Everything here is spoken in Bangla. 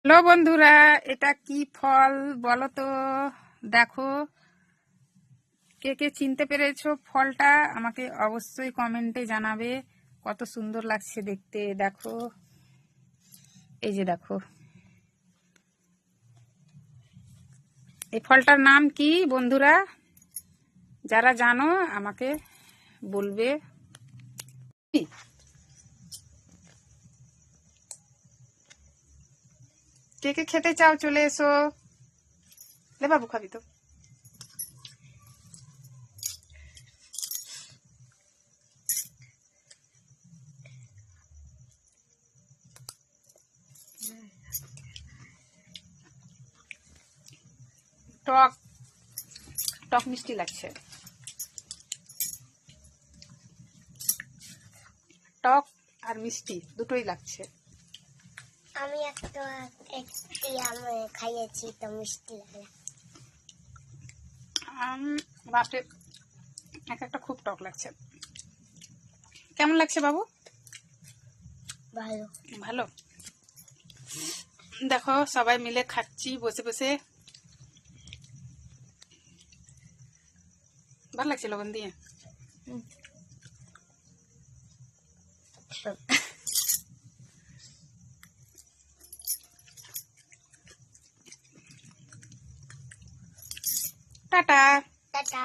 হ্যালো বন্ধুরা, এটা কি ফল বলো তো? দেখো, কে কে চিনতে পেরেছো ফলটা আমাকে অবশ্যই কমেন্টে জানাবে। কত সুন্দর লাগছে দেখতে, দেখো। এই যে দেখো, এই ফলটার নাম কি বন্ধুরা? যারা জানো আমাকে বলবে। কে কে খেতে চাও চলে এসো। লে বাবু, খাবি তো? টক টক মিষ্টি লাগছে, টক আর মিষ্টি দুটোই লাগছে। আমি একটি খাইয়েছি তো মিষ্টি লাগে। বাপরে, এক একটা খুব টক লাগছে। কেমন লাগছে বাবু? ভালো ভালো। দেখো, সবাই মিলে খাচ্ছি বসে বসে। ভালো লাগছে লবণ দিয়ে। টাটা। টাটা।